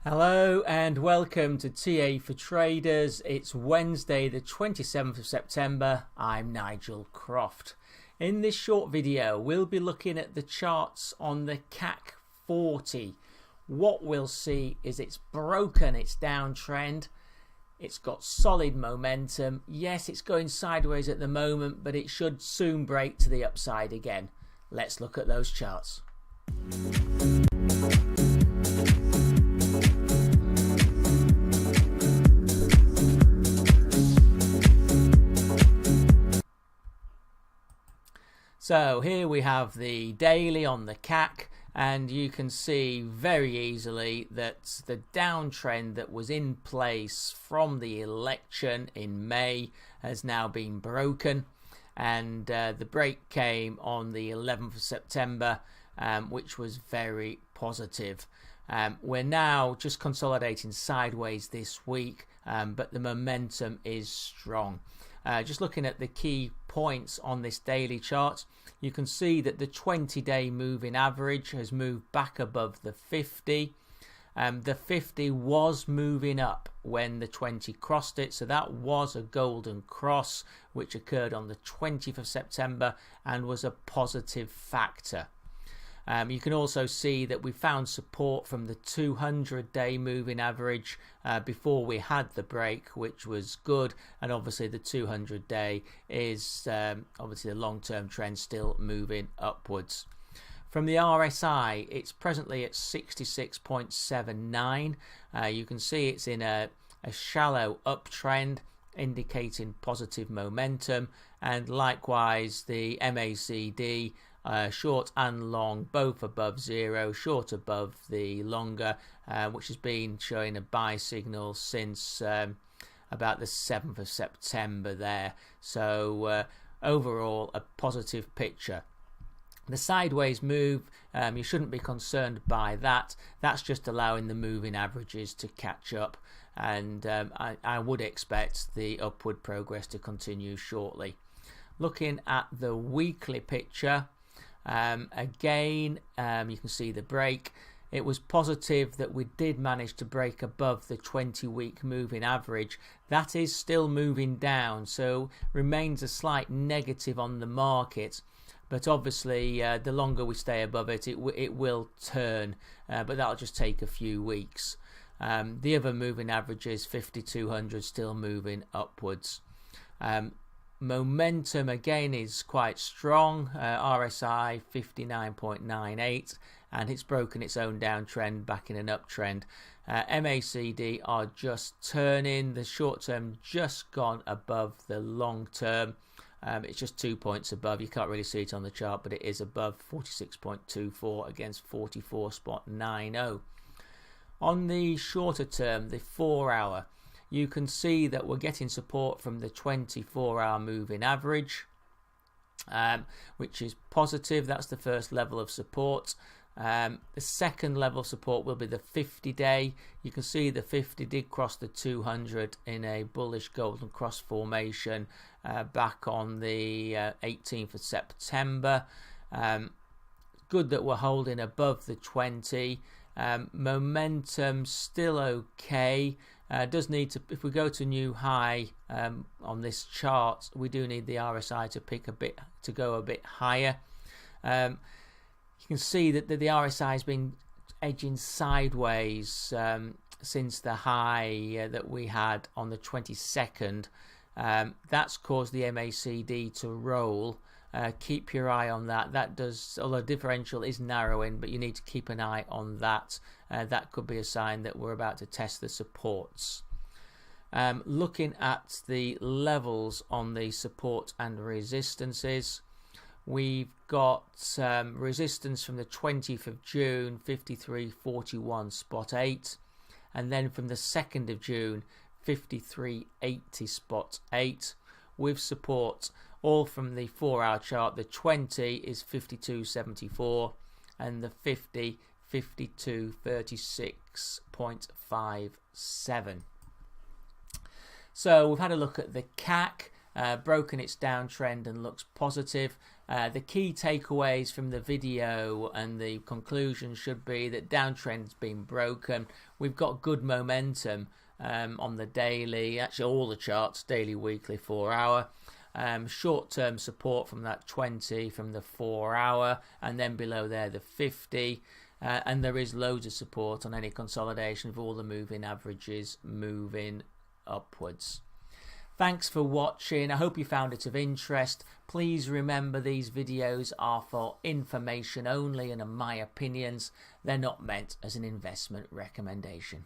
Hello and welcome to TA for Traders. It's Wednesday the 27th of September. I'm Nigel Croft. In this short video we'll be looking at the charts on the CAC-40. What we'll see is it's broken its downtrend. It's got solid momentum. Yes, it's going sideways at the moment, but it should soon break to the upside again. Let's look at those charts. So here we have the daily on the CAC, and you can see very easily that the downtrend that was in place from the election in May has now been broken, and the break came on the 11th of September, which was very positive. We're now just consolidating sideways this week, but the momentum is strong. Just looking at the key points on this daily chart, you can see that the 20-day moving average has moved back above the 50. The 50 was moving up when the 20 crossed it, so that was a golden cross which occurred on the 20th of September and was a positive factor. You can also see that we found support from the 200-day moving average before we had the break, which was good, and obviously the 200-day is obviously the long-term trend still moving upwards. From the RSI, it's presently at 66.79. You can see it's in a shallow uptrend, indicating positive momentum, and likewise the MACD, short and long, both above zero, short above the longer, which has been showing a buy signal since about the 7th of September there. So overall, a positive picture. The sideways move, you shouldn't be concerned by that. That's just allowing the moving averages to catch up, and I would expect the upward progress to continue shortly. Looking at the weekly picture, again, you can see the break. It was positive that we did manage to break above the 20-week moving average. That is still moving down, so remains a slight negative on the market. But obviously, the longer we stay above it, it will turn, but that'll just take a few weeks. The other moving averages, 5200, still moving upwards. Momentum again is quite strong, RSI 59.98, and it's broken its own downtrend back in an uptrend. MACD are just turning, the short term just gone above the long term. It's just 2 points above. You can't really see it on the chart, but it is above 46.24 against 44.90. On the shorter term, the 4 hour, you can see that we're getting support from the 24-hour moving average, which is positive. That's the first level of support. The second level of support will be the 50-day. You can see the 50 did cross the 200 in a bullish golden cross formation back on the 18th of September. Good that we're holding above the 20. Momentum still okay. Does need to, if we go to new high on this chart, we do need the RSI to go a bit higher. You can see that the RSI has been edging sideways since the high that we had on the 22nd. That's caused the MACD to roll. Keep your eye on that. That does, although differential is narrowing, but you need to keep an eye on that. That could be a sign that we're about to test the supports. Looking at the levels on the support and resistances, we've got resistance from the 20th of June, 53.41 spot 8, and then from the 2nd of June, 53.80 spot 8, with support all from the 4-hour chart. The 20 is 52.74 and the 50, 52.36.57. So we've had a look at the CAC, broken its downtrend and looks positive. The key takeaways from the video and the conclusion should be that downtrend's been broken. We've got good momentum on the daily, actually all the charts, daily, weekly, 4 hour. Short-term support from that 20 from the 4 hour, and then below there the 50. And there is loads of support on any consolidation of all the moving averages moving upwards. Thanks for watching. I hope you found it of interest. Please remember these videos are for information only and are my opinions. They're not meant as an investment recommendation.